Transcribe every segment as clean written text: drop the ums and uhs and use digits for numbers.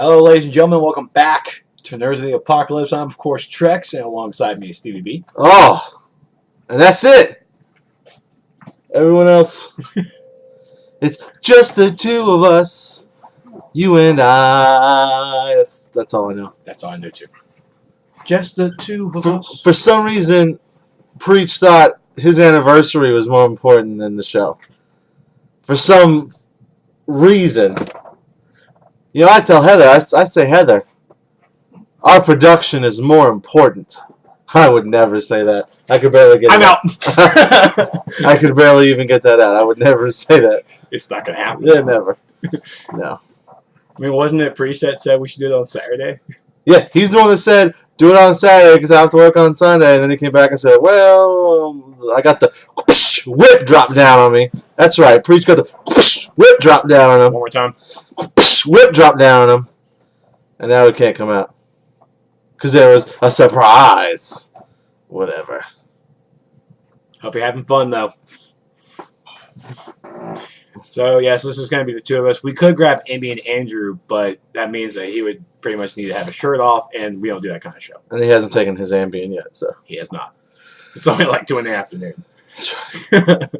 Hello, ladies and gentlemen. Welcome back to Nerds of the Apocalypse. I'm, of course, Trex, and alongside me is Stevie B. Oh, and that's it. Everyone else, it's just the two of us, you and I. That's all I know. That's all I know, too. Just the two of us. For some reason, Preach thought his anniversary was more important than the show. For some reason. You know, I tell Heather, I say, Heather, our production is more important. I would never say that. I could barely get I'm out. I could barely even get that out. I would never say that. It's not going to happen. Yeah, never. No. I mean, wasn't it Preach that said we should do it on Saturday? Yeah, he's the one that said, do it on Saturday because I have to work on Sunday. And then he came back and said, well, I got the whip drop down on me. That's right. Preach got the whip drop down on him. One more time. Whip drop down on him. And now it can't come out. Because there was a surprise. Whatever. Hope you're having fun, though. So, yes, this is going to be the two of us. We could grab Amy and Andrew, but that means that he would pretty much need to have a shirt off, and we don't do that kind of show. And he hasn't taken his Ambien yet, so. He has not. It's only like 2 in the afternoon. That's right.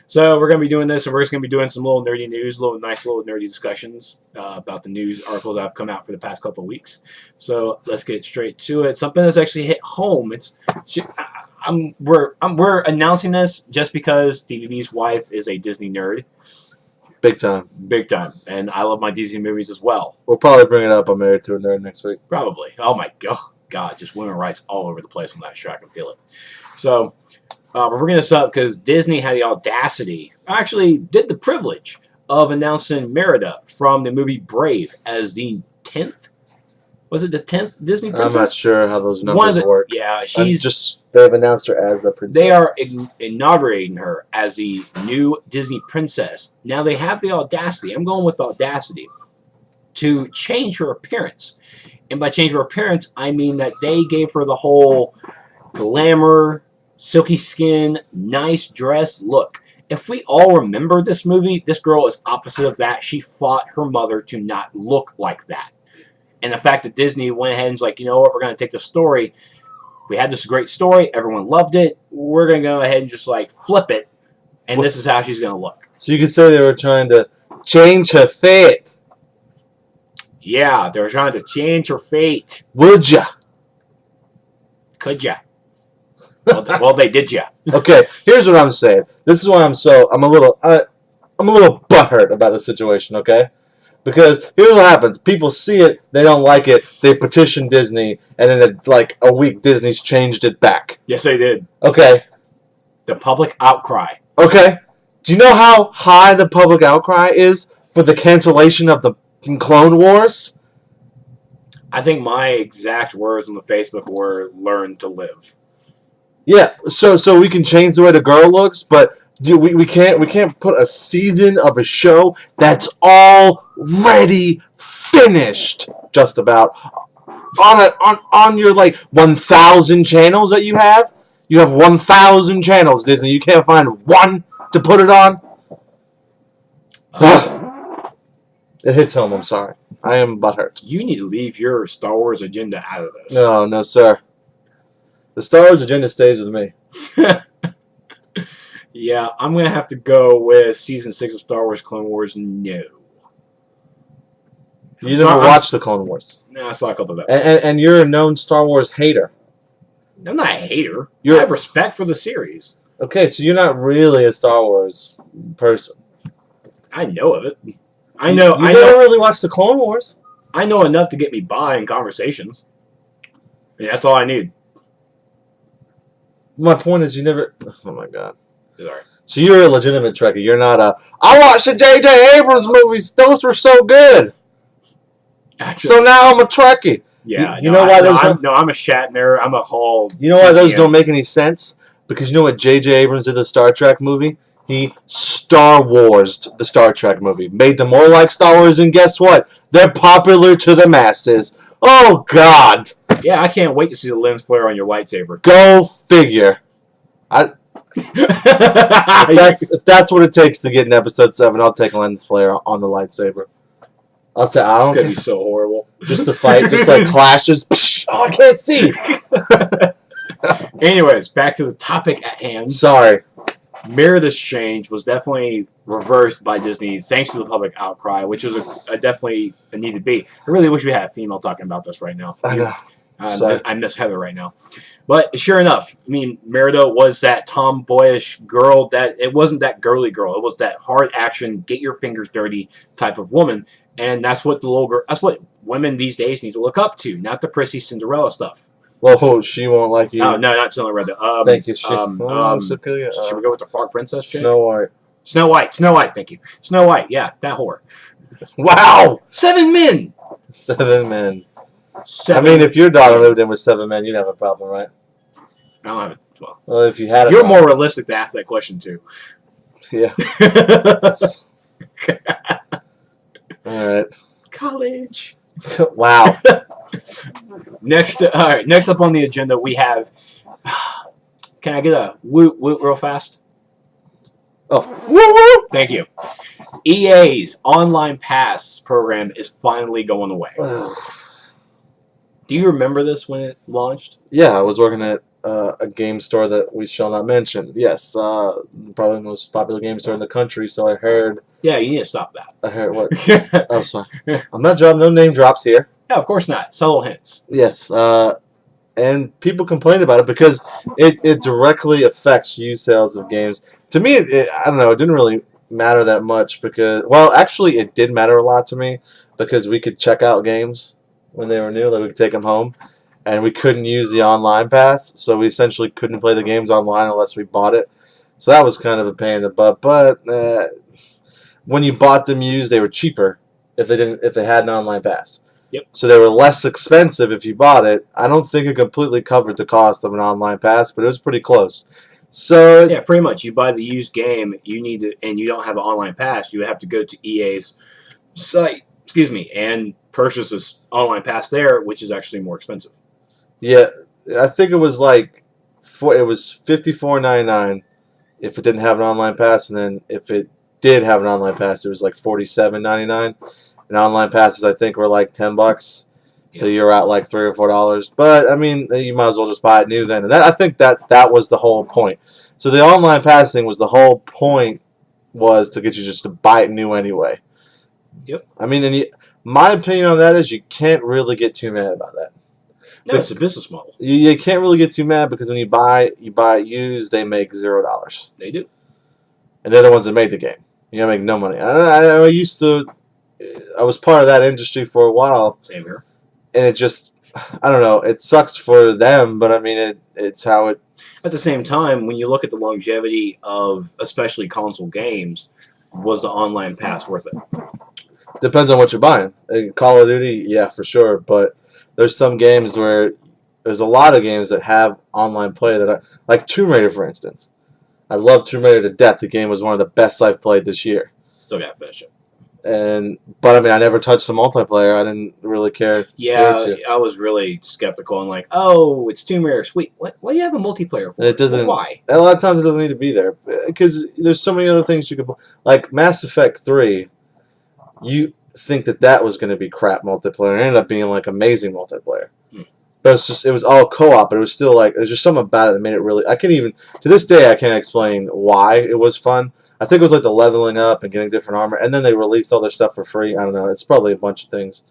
So we're going to be doing this, and we're just going to be doing some little nerdy news, nice little nerdy discussions about the news articles that have come out for the past couple of weeks. So let's get straight to it. Something that's actually hit home. We're announcing this just because DVB's wife is a Disney nerd. Big time. Big time. And I love my Disney movies as well. We'll probably bring it up on Married to a Nerd next week. Probably. Oh my God, just women's rights all over the place on that show. I can feel it. So we're bringing this up because Disney had the audacity, actually did the privilege, of announcing Merida from the movie Brave as the 10th. Was it the 10th Disney princess? I'm not sure how those numbers work. Yeah, they've announced her as a princess. They are inaugurating her as the new Disney princess. Now they have the audacity, I'm going with the audacity, to change her appearance. And by change her appearance, I mean that they gave her the whole glamour, silky skin, nice dress look. If we all remember this movie, this girl is opposite of that. She fought her mother to not look like that. And the fact that Disney went ahead and was like, you know what, we're going to take the story. We had this great story. Everyone loved it. We're going to go ahead and just like flip it. And this is how she's going to look. So you could say they were trying to change her fate. Yeah, they were trying to change her fate. Would ya? Could ya? Well, they did ya. Okay, here's what I'm saying. This is why I'm a little butthurt about the situation, okay? Because here's what happens. People see it, they don't like it, they petition Disney, and in like a week, Disney's changed it back. Yes, they did. Okay. The public outcry. Okay. Do you know how high the public outcry is for the cancellation of the Clone Wars? I think my exact words on the Facebook were "learn to live." Yeah, so we can change the way the girl looks, but we can't put a season of a show that's already finished, just about, on your like 1,000 channels that you have. You have 1,000 channels, Disney. You can't find one to put it on. It hits home. I'm sorry. I am butthurt. You need to leave your Star Wars agenda out of this. No, sir. The Star Wars agenda stays with me. Yeah, I'm going to have to go with Season 6 of Star Wars Clone Wars. No. You never watched the Clone Wars. No, I saw a couple of episodes. And you're a known Star Wars hater. I'm not a hater. I have respect for the series. Okay, so you're not really a Star Wars person. I know of it. I know. You never really watched the Clone Wars. I know enough to get me by in conversations. I mean, that's all I need. My point is, you never. Oh my God. Sorry. So you're a legitimate Trekkie. You're not a. I watched the J.J. Abrams movies. Those were so good. Actually, so now I'm a Trekkie. Yeah. You know why those? I'm a Shatner. I'm a Hall. You know why those don't make any sense? Because you know what J.J. Abrams did the Star Trek movie? He Star Wars'd the Star Trek movie. Made them more like Star Wars, and guess what? They're popular to the masses. Oh, God. Yeah, I can't wait to see the lens flare on your lightsaber. Go figure. If that's what it takes to get in Episode 7, I'll take lens flare on the lightsaber. I It's don't gonna care. be so horrible. Just the fight, just like clashes. Psh, oh, I can't see. Anyways, back to the topic at hand. Sorry. Mirror this change was definitely reversed by Disney thanks to the public outcry, which was a definitely a need to be. I really wish we had a female talking about this right now. I know. Sorry. I miss Heather right now. But sure enough, I mean, Merida was that tomboyish girl that it wasn't that girly girl. It was that hard action, get your fingers dirty type of woman. And that's what the little girl, that's what women these days need to look up to, not the prissy Cinderella stuff. Well, she won't like you. No, not Cinderella. Thank you. Should we go with the Frog Princess chick? Snow White. Snow White, thank you. Snow White, yeah, that whore. Wow! 7 men! 7 men. 7 I mean, if your daughter lived in with 7 men, you'd have a problem, right? I don't have it. Well, if you had a You're daughter. more realistic to ask that question, too. Yeah. All right. College. Wow. Next up on the agenda, we have... Can I get a woot woot real fast? Oh. Woo woo! Thank you. EA's Online Pass program is finally going away. Do you remember this when it launched? Yeah, I was working at a game store that we shall not mention. Yes, probably the most popular game store in the country. So I heard. Yeah, you need to stop that. I heard what? Oh, sorry. I'm not dropping no name drops here. No, of course not. Subtle hints. Yes, and people complained about it because it directly affects used sales of games. To me, I don't know. It didn't really matter that much because, well, actually, it did matter a lot to me because we could check out games when they were new. Like we could take them home, and we couldn't use the online pass, so we essentially couldn't play the games online unless we bought it. So that was kind of a pain in the butt. But when you bought them used, they were cheaper if they had an online pass. Yep. So they were less expensive if you bought it. I don't think it completely covered the cost of an online pass, but it was pretty close. So yeah, pretty much. You buy the used game, and you don't have an online pass. You would have to go to EA's site, and purchase this online pass there, which is actually more expensive. Yeah, I think it was like it was $54.99 if it didn't have an online pass, and then if it did have an online pass, it was like $47.99. And online passes, I think, were like $10. So you're at like $3 or $4. But I mean, you might as well just buy it new then. And I think that was the whole point. So the online passing was the whole point was to get you just to buy it new anyway. Yep. I mean, my opinion on that is you can't really get too mad about that. No, it's a business model. You can't really get too mad because when you buy it used, they make $0. They do. And they're the ones that made the game. You make no money. I was part of that industry for a while. Same here. And it just, I don't know, it sucks for them, but I mean, it's how it... At the same time, when you look at the longevity of especially console games, was the online pass worth it? Depends on what you're buying. Call of Duty, yeah, for sure, but there's some games where there's a lot of games that have online play like Tomb Raider, for instance. I love Tomb Raider to death. The game was one of the best I've played this year. Still got to finish it. But I mean, I never touched the multiplayer. I didn't really care. Yeah, I was really skeptical and like, oh, it's Tomb Raider, sweet. What do you have a multiplayer for? It doesn't. Why? A lot of times it doesn't need to be there because there's so many other things you could like Mass Effect 3. You think that was going to be crap multiplayer. It ended up being like amazing multiplayer. But it was all co-op, but it was still like there's just something about it that made it really. I can't even to this day I can't explain why it was fun. I think it was like the leveling up and getting different armor, and then they released all their stuff for free. I don't know. It's probably a bunch of things.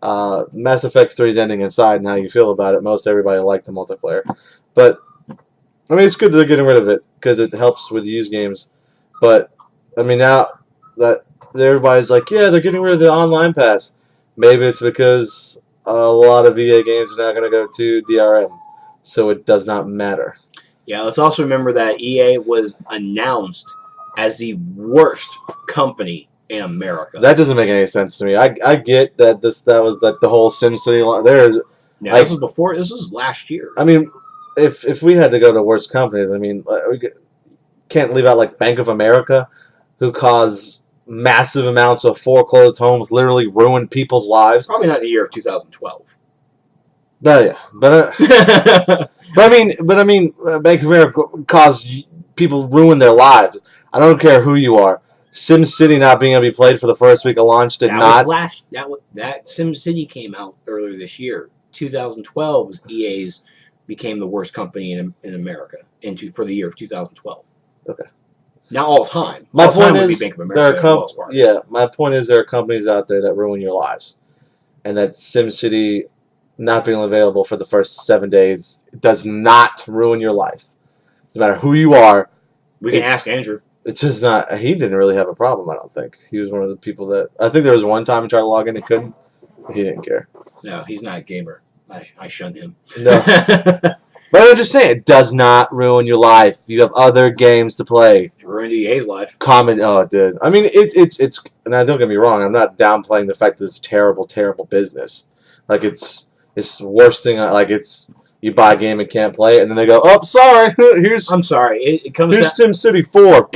Mass Effect 3's ending inside and how you feel about it. Most everybody liked the multiplayer. But, I mean, it's good that they're getting rid of it because it helps with used games. But, I mean, now that everybody's like, yeah, they're getting rid of the online pass. Maybe it's because a lot of EA games are now going to go to DRM. So it does not matter. Yeah, let's also remember that EA was announced as the worst company in America. That doesn't make any sense to me. I get that that was like the whole SimCity. Yeah, this was before. This was last year. I mean, if we had to go to worst companies, I mean, can't leave out like Bank of America, who caused massive amounts of foreclosed homes, literally ruined people's lives. Probably not in the year of 2012. But yeah, but I mean, Bank of America caused people ruin their lives. I don't care who you are. SimCity not being able to be played for the first week of launch did not. That SimCity came out earlier this year. 2012 was EA's became the worst company in America for the year of 2012. Okay. Not all time. My all point time is, would be Bank of America. My point is there are companies out there that ruin your lives, and that SimCity not being available for the first 7 days does not ruin your life. No matter who you are. We can ask Andrew. It's just not. He didn't really have a problem. I don't think he was one of the people that. I think there was one time he tried to log in and couldn't. He didn't care. No, he's not a gamer. I shun him. No. But I'm just saying, it does not ruin your life. You have other games to play. It ruined EA's life. Oh, it did. I mean, it's. Now, don't get me wrong. I'm not downplaying the fact that it's terrible, terrible business. Like it's the worst thing. Like it's you buy a game and can't play it, and then they go, "Oh, sorry. I'm sorry. It comes. Here's SimCity 4."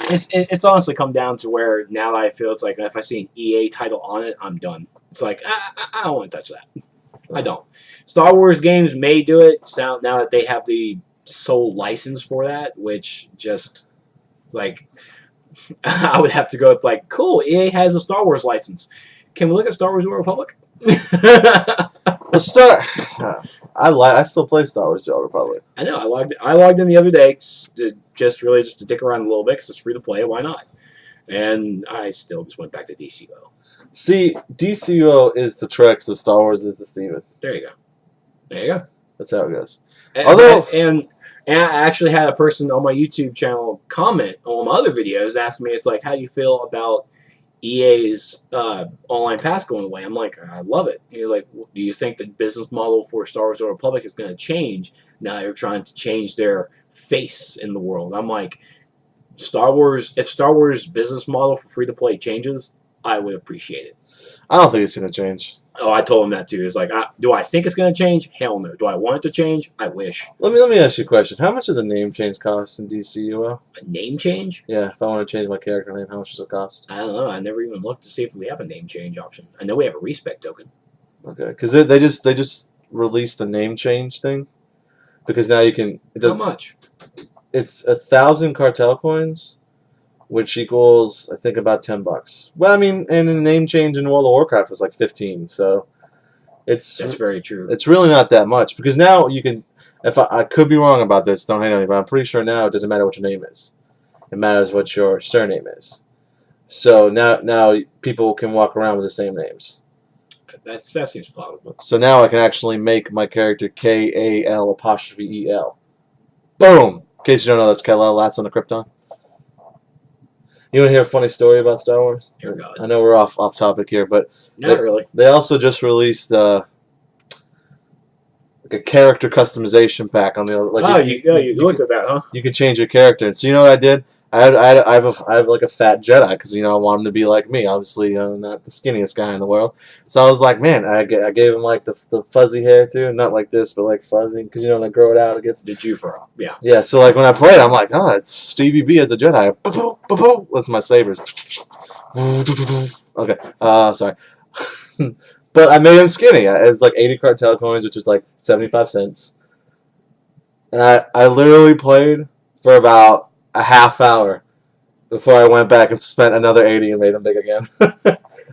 It's honestly come down to where now that I feel it's like if I see an EA title on it, I'm done. It's like I don't want to touch that. I don't. Star Wars games may do it now that they have the sole license for that, which just like I would have to go with like, cool, EA has a Star Wars license. Can we look at Star Wars: New Republic? Let's start. I still play Star Wars: New Republic. I know. I logged in the other day just to dick around a little bit because it's free to play. Why not? And I still just went back to DCO. See, DCO is the Trex, the Star Wars is the Stevens. There you go. There you go. That's how it goes. And I actually had a person on my YouTube channel comment on my other videos asking me, it's like, how do you feel about EA's online pass going away? I'm like, I love it. He's like, do you think the business model for Star Wars: Old Republic is going to change now they're trying to change their face in the world? I'm like, if Star Wars business model for free to play changes, I would appreciate it. I don't think it's going to change. Oh, I told him that too. It's like, do I think it's going to change? Hell no. Do I want it to change? I wish. Let me ask you a question. How much does a name change cost in DCUO? A name change? Yeah, if I want to change my character name, how much does it cost? I don't know. I never even looked to see if we have a name change option. I know we have a respec token. Okay, because they just released the name change thing. Because now you can. How much? It's 1,000 cartel coins, which equals, I think, about $10. Well, I mean, and a name change in World of Warcraft was like 15, so that's very true. It's really not that much because now you can. If I could be wrong about this, don't hate on me, but I'm pretty sure now it doesn't matter what your name is. It matters what your surname is. So now people can walk around with the same names. That seems plausible. So now I can actually make my character KAL''EL. Boom. In case you don't know, that's Kal-El, last on the Krypton. You want to hear a funny story about Star Wars? Dear God. I know we're off topic here, but not really. They also just released like a character customization pack on the. Like you looked at that, huh? You could change your character, and so you know what I did? I have like a fat Jedi because I want him to be like me. Obviously, not the skinniest guy in the world. So I was like, man, I gave him like the fuzzy hair too, not like this, but like fuzzy because when I grow it out, it gets the Jufro. Yeah. Yeah. So like when I played, I'm like, oh, it's Stevie B as a Jedi. That's my sabers. Okay. Sorry. But I made him skinny. It's like 80 cartel coins, which is like 75 cents. And I literally played for about a half hour before I went back and spent another 80 and made them big again.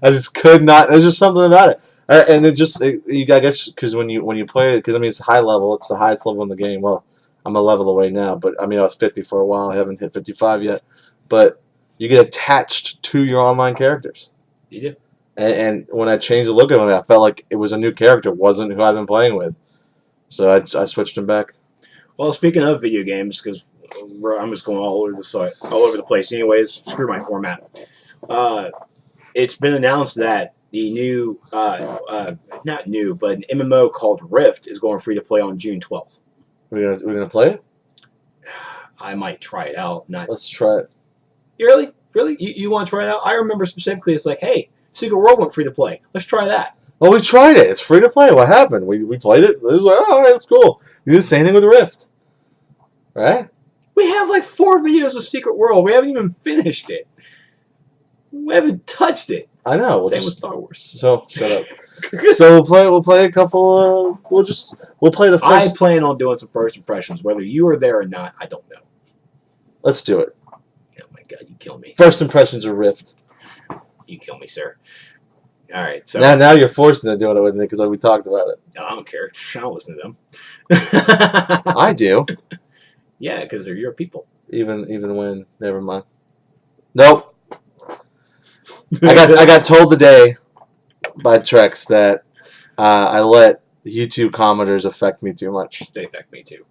I just could not. There's just something about it, and I guess because when you play it, because it's high level, it's the highest level in the game. Well, I'm a level away now, but I was 50 for a while. I haven't hit 55 yet, but you get attached to your online characters. You do. And when I changed the look of it, I felt like it was a new character, wasn't who I've been playing with. So I switched him back. Well, speaking of video games, because I'm just going all over the place. Anyways, screw my format. It's been announced that the new, not new, but an MMO called Rift is going free to play on June 12th. We're gonna play it? I might try it out. Let's try it. Really? You want to try it out? I remember specifically. It's like, hey, Secret World went free to play. Let's try that. Well, we tried it. It's free to play. What happened? We played it. It was like, oh, all right, that's cool. You do the same thing with Rift, right? We have like 4 videos of Secret World. We haven't even finished it. We haven't touched it. I know. Same with Star Wars. So shut up. So we'll play a couple. We'll play the first. I plan on doing some first impressions, whether you are there or not. I don't know. Let's do it. Oh my God, you kill me. First impressions are rift. You kill me, sir. All right, so Now you're forced into doing it with me because we talked about it. no, I don't care. I don't listen to them. I do. Yeah, because they're your people. Even when, never mind. Nope. I got told today by Trex that I let YouTube commenters affect me too much. They affect me too.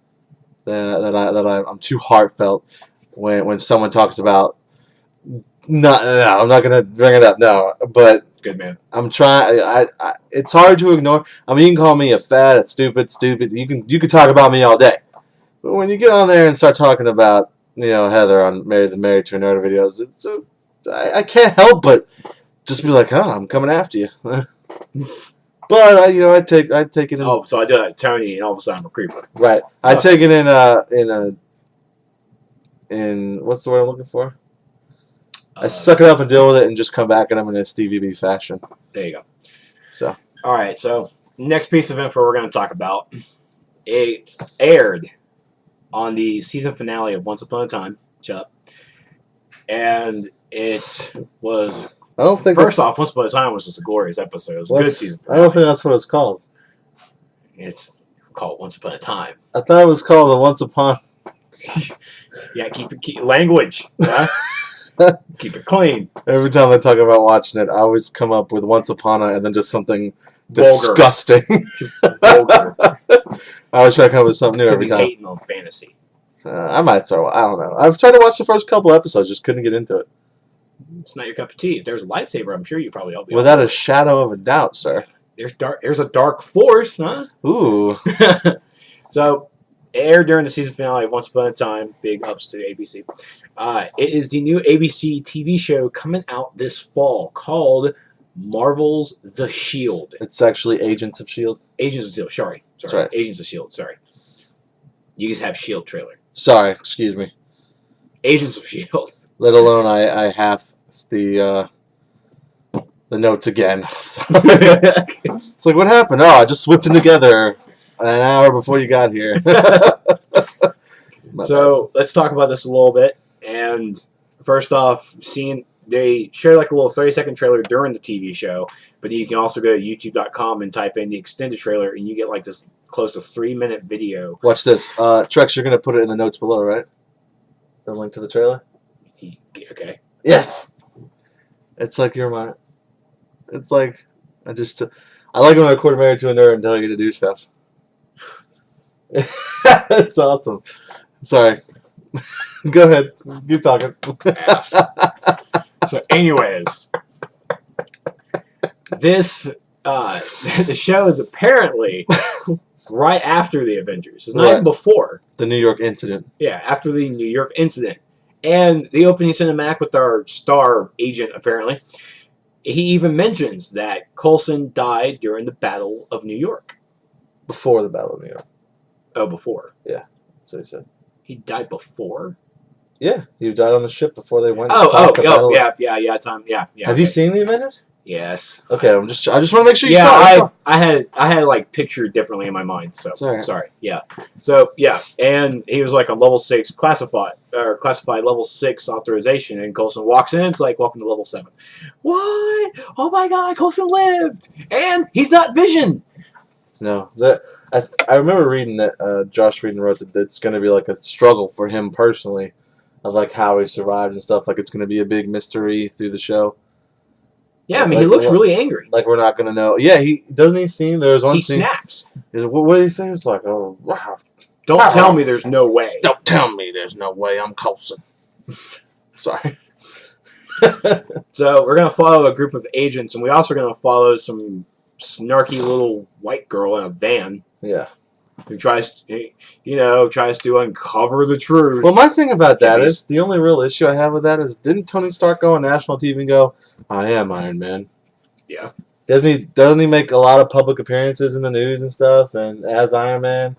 That I'm too heartfelt when someone talks about. No, I'm not gonna bring it up. No, but Good man. I'm trying. It's hard to ignore. I mean, you can call me a fat, a stupid. You can talk about me all day, but when you get on there and start talking about Heather on Married to a Nerd videos, I can't help but just be like, oh, I'm coming after you. But I take it in. Oh, so I do that, Tony, and all of a sudden I'm a creeper. Right. I take it in what's the word I'm looking for? I suck it up and deal with it and just come back at them in a Stevie B fashion. There you go. So. All right. So next piece of info we're going to talk about. It aired on the season finale of Once Upon a Time. Shut up. And it was. I don't think. First off, Once Upon a Time was just a glorious episode. It was a good season finale. I don't think that's what it's called. It's called Once Upon a Time. I thought it was called the Once Upon. Yeah, keep language. Yeah? Keep it clean. Every time I talk about watching it, I always come up with Once Upon a and then just something Vulgar. disgusting. Vulgar. I always try to come up with something new every Because he's time. hating on fantasy. I might start. I don't know. I've tried to watch the first couple episodes, just couldn't get into it. It's not your cup of tea. If there's a lightsaber, I'm sure you probably all be. Without a shadow of a doubt, sir. There's a dark force, huh? Ooh. So, it aired during the season finale of Once Upon a Time. Big ups to ABC. It is the new ABC TV show coming out this fall called Marvel's The Shield. It's actually Agents of S.H.I.E.L.D. Agents of S.H.I.E.L.D. Sorry. That's right. Agents of S.H.I.E.L.D. Sorry. You guys have S.H.I.E.L.D. trailer. Sorry, excuse me. Agents of S.H.I.E.L.D. Let alone I have the notes again. It's like, what happened? Oh, I just whipped them together an hour before you got here. So let's talk about this a little bit. And first off, they share like a little 30-second trailer during the TV show, but you can also go to youtube.com and type in the extended trailer, and you get like this close to 3-minute video. Watch this. Trex, you're going to put it in the notes below, right? The link to the trailer? Okay. Yes. It's like you're my... It's like... I like when I record Married to a Nerd and tell you to do stuff. It's awesome. Sorry. Go ahead. Keep talking. Ass. So, anyways, this the show is apparently right after the Avengers. It's not even before the New York incident. Yeah, after the New York incident, and the opening cinematic with our star agent. Apparently, he even mentions that Coulson died during the Battle of New York. Before the Battle of New York. Oh, before. Yeah, that's what he said. He died before? Yeah, he died on the ship before they went. Yeah. Time, yeah. Have you seen the Avengers? Yes. Okay, I just want to make sure you saw it. I had like pictured differently in my mind. So sorry. Yeah. So yeah, and he was like a level 6 classified level 6 authorization, and Coulson walks in. It's like, welcome to level 7. What? Oh my God, Coulson lived, and he's not Vision. No, I remember reading that Josh Whedon wrote that it's going to be like a struggle for him personally, of like how he survived and stuff. Like it's going to be a big mystery through the show. Yeah, I mean, he looks really angry. Like we're not going to know. Yeah, he seem. There was one scene. He snaps. What did he say? It's like, oh, wow. Don't tell me there's no way. Don't tell me there's no way. I'm Coulson. Sorry. So we're going to follow a group of agents, and we're also going to follow some snarky little white girl in a van. Yeah. Who tries to uncover the truth. Well, my thing about that is, the only real issue I have with that is, didn't Tony Stark go on national TV and go, I am Iron Man? Yeah. Doesn't he make a lot of public appearances in the news and stuff, and as Iron Man?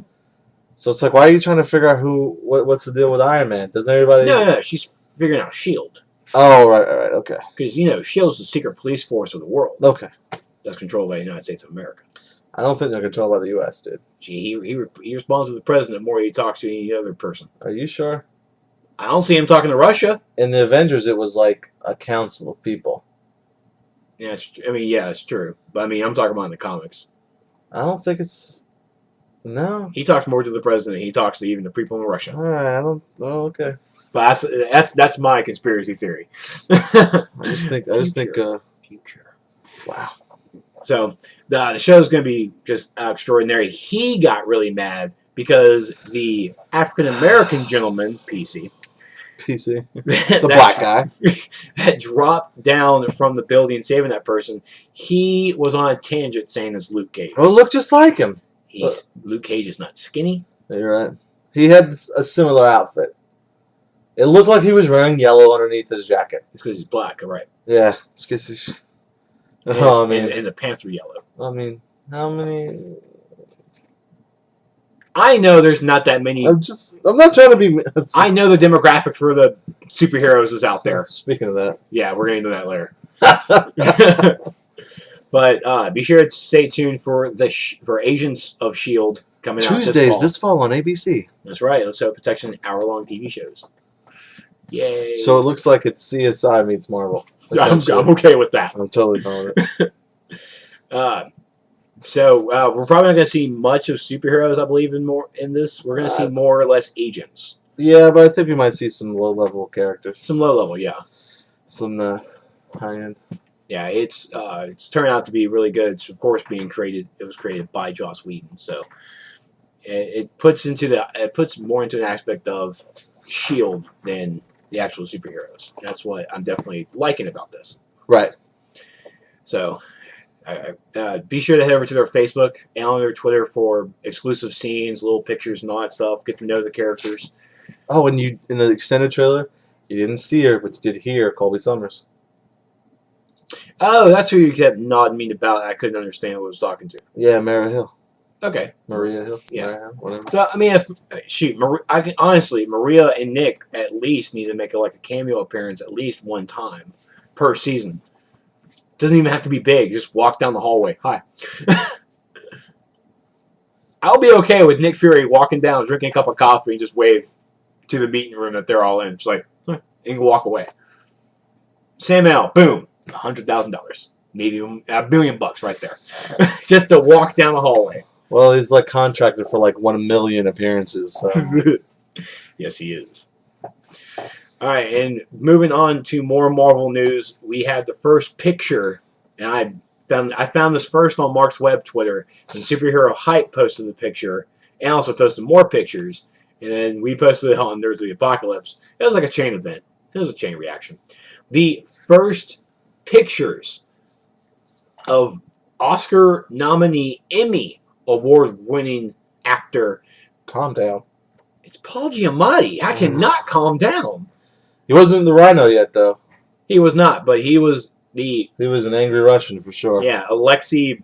So it's like, why are you trying to figure out what's the deal with Iron Man? Doesn't everybody... No, she's figuring out S.H.I.E.L.D. Oh, right, okay. Because, S.H.I.E.L.D. is the secret police force of the world. Okay. That's controlled by the United States of America. I don't think they're controlled by the U.S., dude. Gee, he responds to the president more than he talks to any other person. Are you sure? I don't see him talking to Russia. In the Avengers, it was like a council of people. Yeah, it's true. But I mean, I'm talking about in the comics. I don't think it's... No. He talks more to the president. He talks to even the people in Russia. All right, I don't... Oh, okay. But that's my conspiracy theory. I just think... Future. Wow. So the show's going to be just extraordinary. He got really mad because the African American gentleman, PC, the black guy, that dropped down from the building saving that person, he was on a tangent saying it's Luke Cage. Oh, look just like him. Luke Cage is not skinny. You're right. He had a similar outfit. It looked like he was wearing yellow underneath his jacket. It's because he's black, right? Yeah. It's because he's... And the pants were yellow. I mean, how many... I know there's not that many. I'm not trying to be... I know the demographic for the superheroes is out there. Speaking of that. Yeah, we're going to into that later. But be sure to stay tuned for for Agents of S.H.I.E.L.D. coming out Tuesdays this fall on ABC. That's right. Let's hope Protection hour-long TV shows. Yay. So it looks like it's CSI meets Marvel. I'm okay with that. I'm totally fine with it. So we're probably not going to see much of superheroes, I believe, in this. We're going to see more or less agents. Yeah, but I think we might see some low-level characters. Some low-level, yeah. Some high-end. Yeah, it's turned out to be really good. It's, of course, it was created by Joss Whedon, so it puts more into an aspect of S.H.I.E.L.D. than the actual superheroes. That's what I'm definitely liking about this. Right. So, be sure to head over to their Facebook and on their Twitter for exclusive scenes, little pictures, and all that stuff. Get to know the characters. Oh, and in the extended trailer, you didn't see her, but you did hear Colby Summers. Oh, that's who you kept nodding me about. I couldn't understand what I was talking to. Yeah, Maria Hill. Okay. Maria Hill. Yeah. Maria Hill, whatever. So, I mean, honestly, Maria and Nick at least need to make a cameo appearance at least one time per season. Doesn't even have to be big. Just walk down the hallway. Hi. I'll be okay with Nick Fury walking down, drinking a cup of coffee, and just wave to the meeting room that they're all in. Just like, and walk away. Sam L. Boom. $100,000. Maybe $1 million right there. Just to walk down the hallway. Well, he's contracted for 1 million appearances. So. Yes, he is. All right, and moving on to more Marvel news, we had the first picture, and I found this first on Mark's Web Twitter, and Superhero Hype posted the picture, and also posted more pictures, and then we posted it on Nerds of the Apocalypse. It was like a chain event. It was a chain reaction. The first pictures of Oscar nominee, Emmy award-winning actor. Calm down. It's Paul Giamatti. I cannot calm down. He wasn't the Rhino yet, though. He was not, but he was the... He was an angry Russian, for sure. Yeah, Alexei...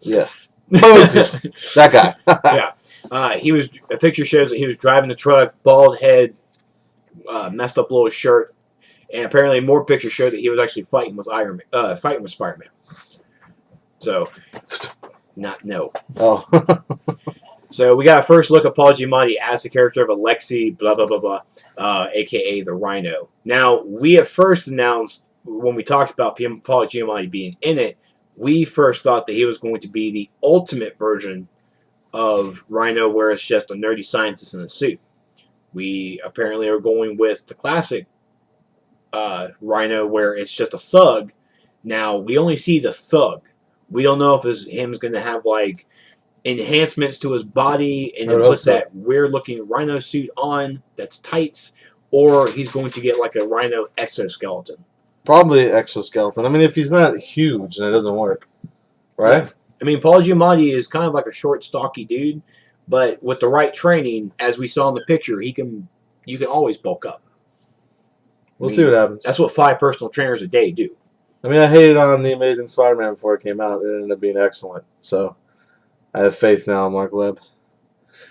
Yeah. That guy. Yeah. A picture shows that he was driving the truck, bald head, messed up little shirt, and apparently more pictures show that he was actually fighting with Spider-Man. So, no. Oh. So we got a first look at Paul Giamatti as the character of Alexei, blah, blah, blah, blah, a.k.a. the Rhino. Now, we at first announced, when we talked about Paul Giamatti being in it, we first thought that he was going to be the ultimate version of Rhino, where it's just a nerdy scientist in a suit. We apparently are going with the classic Rhino, where it's just a thug. Now, we only see the thug. We don't know if him's going to have, enhancements to his body and then puts that weird-looking Rhino suit on that's tights, or he's going to get, a Rhino exoskeleton. Probably exoskeleton. I mean, if he's not huge, then it doesn't work. Right? Yeah. I mean, Paul Giamatti is kind of like a short, stocky dude, but with the right training, as we saw in the picture, you can always bulk up. We'll see what happens. That's what 5 personal trainers a day do. I mean, I hated on The Amazing Spider-Man before it came out. It ended up being excellent. So, I have faith now in Mark Webb.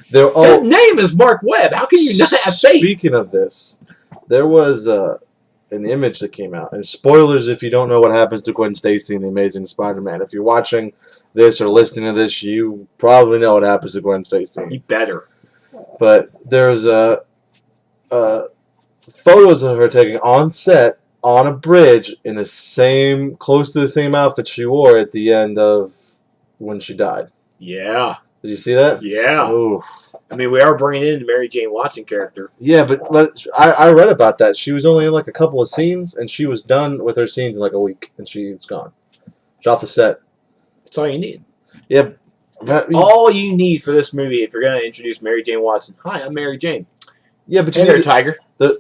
His name is Mark Webb. How can you not have faith? Speaking of this, there was an image that came out. And spoilers if you don't know what happens to Gwen Stacy in The Amazing Spider-Man. If you're watching this or listening to this, you probably know what happens to Gwen Stacy. You better. But there's a photos of her taken on set on a bridge in close to the same outfit she wore at the end of when she died. Yeah. Did you see that? Yeah. Ooh. I mean, we are bringing in the Mary Jane Watson character. Yeah, but I read about that. She was only in like a couple of scenes, and she was done with her scenes in like a week, and she's gone. She's off the set. That's all you need. Yeah. All you need for this movie, if you're going to introduce Mary Jane Watson. Hi, I'm Mary Jane. Yeah, but you hey there, Tiger. The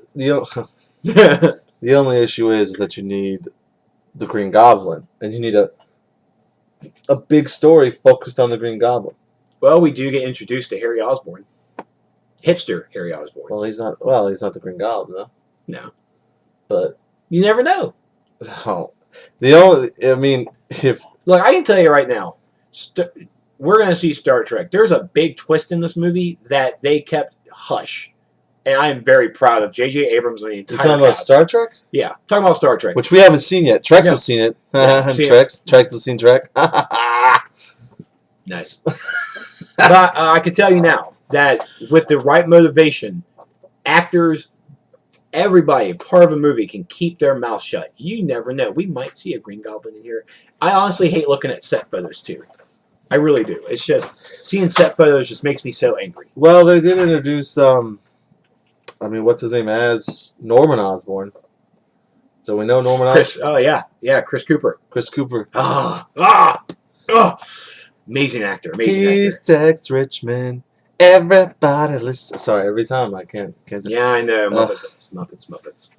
only issue is that you need the Green Goblin, and you need a big story focused on the Green Goblin. Well, we do get introduced to Harry Osborn. Hipster Harry Osborn. Well, he's not the Green Goblin, though. No. But you never know. Oh, if look, I can tell you right now, we're going to see Star Trek. There's a big twist in this movie that they kept hush. And I am very proud of J.J. Abrams and the entire You're talking about Star Trek? Yeah, talking about Star Trek. Which we haven't seen yet. Trex has seen it. Trex has seen Trek. Nice. But I can tell you now that with the right motivation, actors, everybody, part of a movie can keep their mouth shut. You never know. We might see a Green Goblin in here. I honestly hate looking at set photos, too. I really do. It's just, seeing set photos just makes me so angry. Well, they did introduce, what's his name as Norman Osborn. So we know Norman Osborn. Oh, yeah. Yeah, Chris Cooper. Chris Cooper. Amazing actor. He's Tex Richmond. Everybody listen. Sorry, every time I can't. Yeah, I know. Muppets.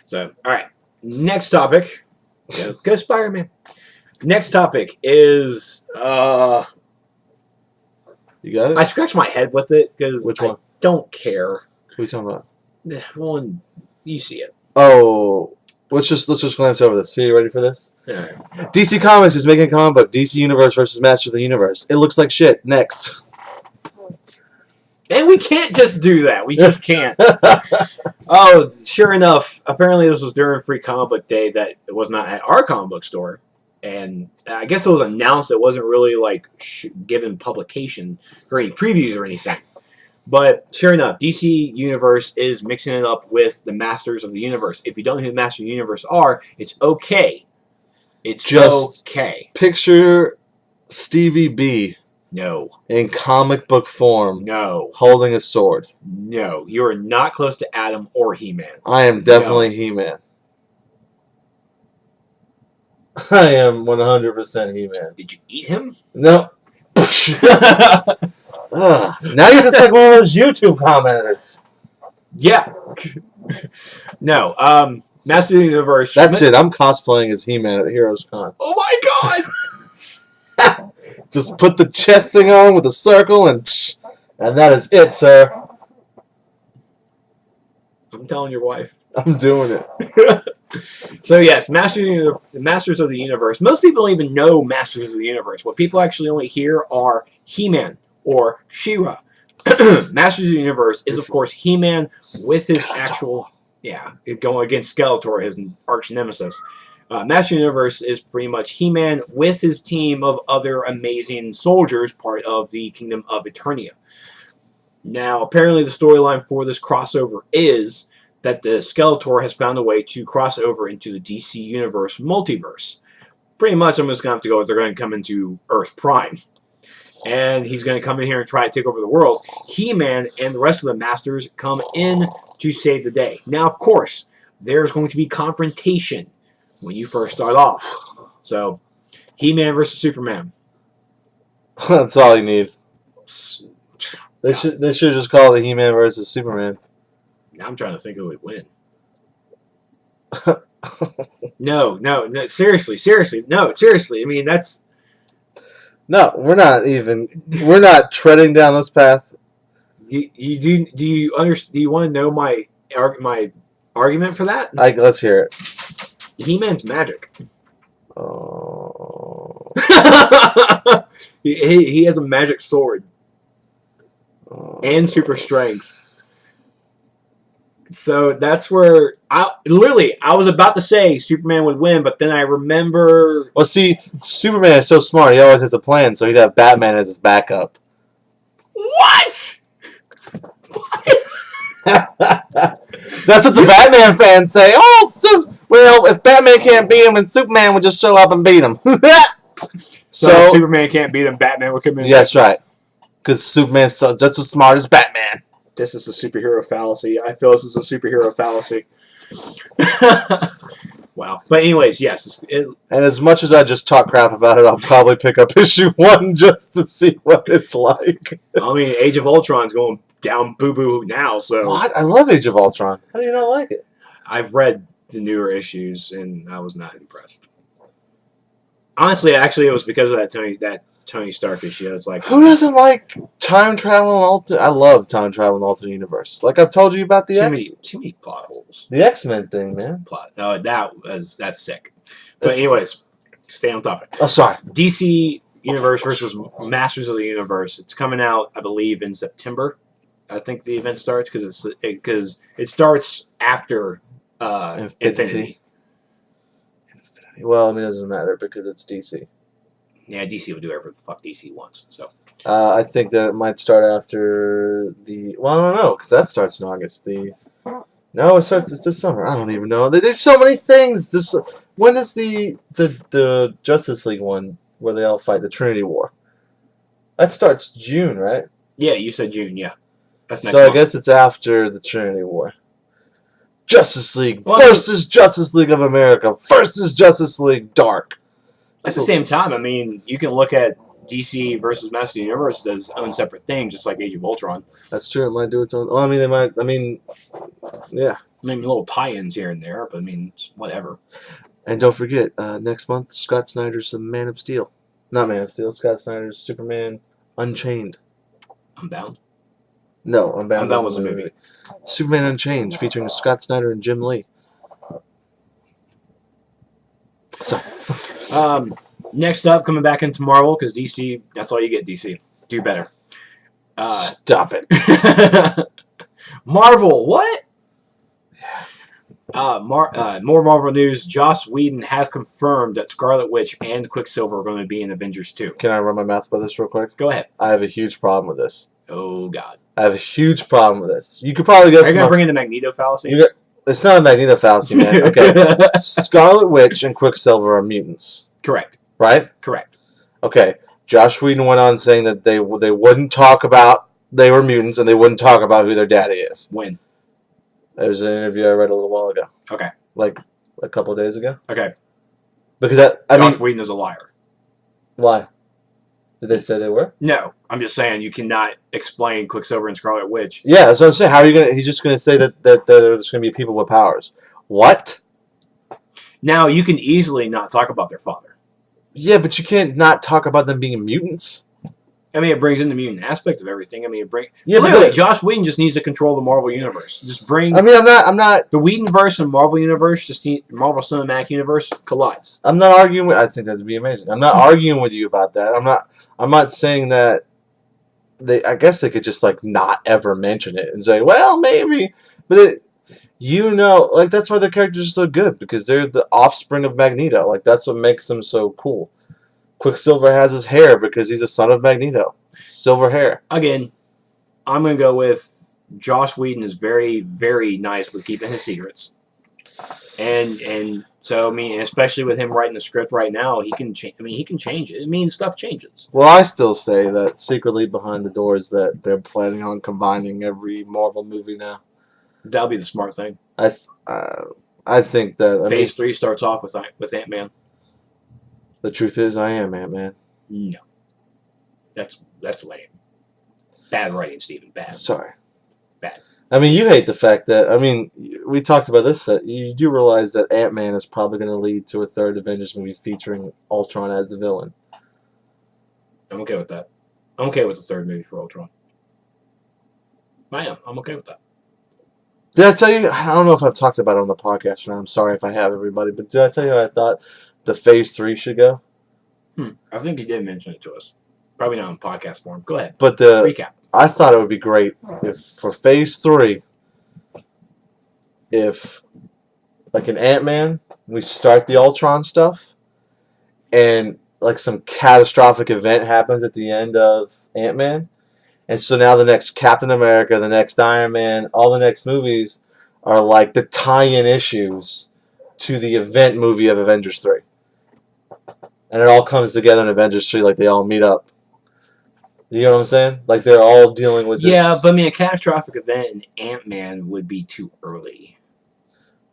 So, all right. Next topic. Go Spider-Man. Next topic is... You got it? I scratched my head with it because Which one? I don't care. What are you talking about? One, you see it. Oh, let's just glance over this. Are you ready for this? All right. DC Comics is making a comic book, DC Universe versus Masters of the Universe. It looks like shit. Next. And we can't just do that. We just can't. Oh, sure enough, apparently this was during Free Comic Book Day that it was not at our comic book store. And I guess it was announced. It wasn't really like given publication or any previews or anything. But sure enough, DC Universe is mixing it up with the Masters of the Universe. If you don't know who the Masters of the Universe are, it's okay. It's just okay. Picture Stevie B. No. In comic book form. No. Holding a sword. No. You are not close to Adam or He-Man. I am definitely He-Man. I am 100% He-Man. Did you eat him? No. Now you're just like one of those YouTube commenters. Yeah. No. Master of the Universe. That's it. I'm cosplaying as He-Man at HeroesCon. Oh my god! Just put the chest thing on with a circle and that is it, sir. I'm telling your wife. I'm doing it. So yes, Masters of the Universe. Most people don't even know Masters of the Universe. What people actually only hear are He-Man or She-Ra. Masters of the Universe is, of course, He-Man with his actual... Yeah, going against Skeletor, his arch nemesis. Masters of the Universe is pretty much He-Man with his team of other amazing soldiers, part of the Kingdom of Eternia. Now, apparently the storyline for this crossover is that the Skeletor has found a way to cross over into the DC Universe multiverse. Pretty much, I'm just going to have to go with they're going to come into Earth Prime. And he's going to come in here and try to take over the world. He-Man and the rest of the Masters come in to save the day. Now, of course, there's going to be confrontation when you first start off. So, He-Man versus Superman. That's all you need. They should just call it He-Man versus Superman. Now I'm trying to think who would win. No, seriously. No, seriously. I mean, that's... No, we're not treading down this path. Do you want to know my argument for that? Let's hear it. He-Man's magic. Oh. he has a magic sword. And super strength. So that's where I was about to say Superman would win, but then I remember... Well, see, Superman is so smart, he always has a plan, so he'd have Batman as his backup. What? That's what the Batman fans say. Oh, well, if Batman can't beat him, then Superman would just show up and beat him. So if Superman can't beat him, Batman would come in. Yeah, that's right. Because Superman's just as smart as Batman. This is a superhero fallacy. I feel this is a superhero fallacy. Wow. But anyways, yes. And as much as I just talk crap about it, I'll probably pick up issue 1 just to see what it's like. I mean, Age of Ultron's going down boo-boo now, so... What? I love Age of Ultron. How do you not like it? I've read the newer issues, and I was not impressed. Honestly, actually, it was because of that Tony Stark issue. It's like... Who doesn't like time travel and alternate... I love time travel and alternate universe. Like I've told you about the Too many plot holes. The X-Men thing, man. No, that's sick. But anyways, stay on topic. Oh, sorry. DC Universe versus Masters of the Universe. It's coming out, I believe, in September. I think the event starts because it starts after Infinity. Well, I mean, it doesn't matter because it's DC. Yeah, DC will do whatever the fuck DC wants. So I think that it might start after the... Well, I don't know, because that starts in August. No, it's this summer. I don't even know. There's so many things. When is the Justice League one where they all fight the Trinity War? That starts June, right? Yeah, you said June, yeah. That's next month. I guess it's after the Trinity War. Justice League versus Justice League of America versus Justice League Dark. At the same time, I mean, you can look at DC versus Masters of the Universe as own separate thing, just like Age of Ultron. That's true. It might do its own... Well, I mean, they might... I mean, yeah. I mean, little tie-ins here and there, but I mean, whatever. And don't forget, next month, Scott Snyder's Man of Steel. Not Man of Steel. Scott Snyder's Superman Unchained. Unbound? No, Unbound was a movie. Superman Unchained, featuring Scott Snyder and Jim Lee. So... next up, coming back into Marvel, because DC, that's all you get, DC. Do better. Stop it. Marvel, what? More Marvel news. Joss Whedon has confirmed that Scarlet Witch and Quicksilver are going to be in Avengers 2. Can I run my mouth about this real quick? Go ahead. I have a huge problem with this. Oh, God. I have a huge problem with this. You could probably guess... Are you going to bring in the Magneto fallacy? It's not a Magneto fallacy, man. Okay. Scarlet Witch and Quicksilver are mutants. Correct. Right? Correct. Okay. Josh Whedon went on saying that they wouldn't talk about they were mutants and they wouldn't talk about who their daddy is. When? There was an interview I read a little while ago. Okay. Like a couple of days ago. Okay. Because Josh Whedon is a liar. Why? Did they say they were? No. I'm just saying you cannot explain Quicksilver and Scarlet Witch. Yeah, that's what I'm saying. How are you gonna? He's just gonna say that there's gonna be people with powers. What? Now you can easily not talk about their father. Yeah, but you can't not talk about them being mutants. I mean, it brings in the mutant aspect of everything. I mean, Yeah, literally, Joss Whedon just needs to control the Marvel universe. Just bring. I mean, I'm not. The Whedonverse and Marvel universe, Marvel Cinematic Universe collides. I'm not arguing. I think that'd be amazing. I'm not arguing with you about that. I'm not saying that. I guess they could just like not ever mention it and say, well, maybe, but like that's why their characters are so good because they're the offspring of Magneto. Like that's what makes them so cool. Quicksilver has his hair because he's a son of Magneto. Silver hair. Again, I'm going to go with Joss Whedon is very, very nice with keeping his secrets. And so, I mean, especially with him writing the script right now, he can change. I mean, he can change it. I mean, stuff changes. Well, I still say that secretly behind the doors that they're planning on combining every Marvel movie now. That'll be the smart thing. I think that... Phase 3 starts off with Ant-Man. The truth is, I am Ant-Man. No. That's lame. Bad writing, Steven. Bad. Sorry. Bad. I mean, you hate the fact that... I mean, we talked about this. You do realize that Ant-Man is probably going to lead to a third Avengers movie featuring Ultron as the villain. I'm okay with that. I'm okay with the third movie for Ultron. I am. I'm okay with that. Did I tell you? I don't know if I've talked about it on the podcast, and I'm sorry if I have, everybody, but did I tell you how I thought the Phase 3 should go? I think you did mention it to us. Probably not in podcast form. Go ahead. But recap. I thought it would be great if for Phase 3, if like an Ant-Man, we start the Ultron stuff, and like some catastrophic event happens at the end of Ant-Man, And so now the next Captain America, the next Iron Man, all the next movies are like the tie-in issues to the event movie of Avengers 3. And it all comes together in Avengers 3, like they all meet up. You know what I'm saying? Like they're all dealing with this. Yeah, but I mean, a catastrophic event in Ant-Man would be too early.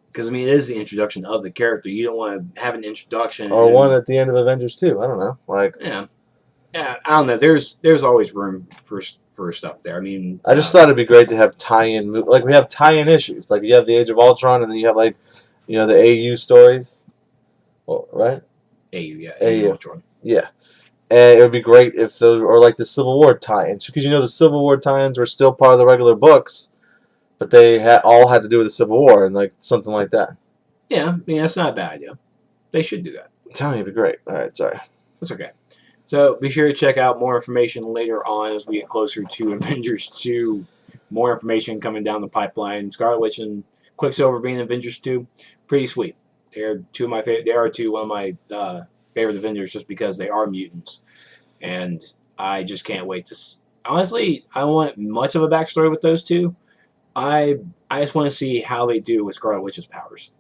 Because, I mean, it is the introduction of the character. You don't want to have an introduction. Or one at the end of Avengers 2. I don't know. Like, yeah, I don't know. There's always room for stuff there. I mean, I just thought it'd be great to have tie-in. Like, we have tie-in issues. Like, you have the Age of Ultron, and then you have, like, you know, the AU stories. Well, right? AU, yeah. AU. Ultron. Yeah. And it would be great if those, or like the Civil War tie-ins. Because, you know, the Civil War tie-ins were still part of the regular books, but they all had to do with the Civil War and, like, something like that. Yeah, I mean, that's not a bad idea. They should do that. I'm telling you, it'd be great. All right, sorry. That's okay. So be sure to check out more information later on as we get closer to Avengers 2. More information coming down the pipeline. Scarlet Witch and Quicksilver being in Avengers 2. Pretty sweet. They're two of my favorite. They are one of my favorite Avengers just because they are mutants. And I just can't wait to... Honestly, I don't want much of a backstory with those two. I just want to see how they do with Scarlet Witch's powers.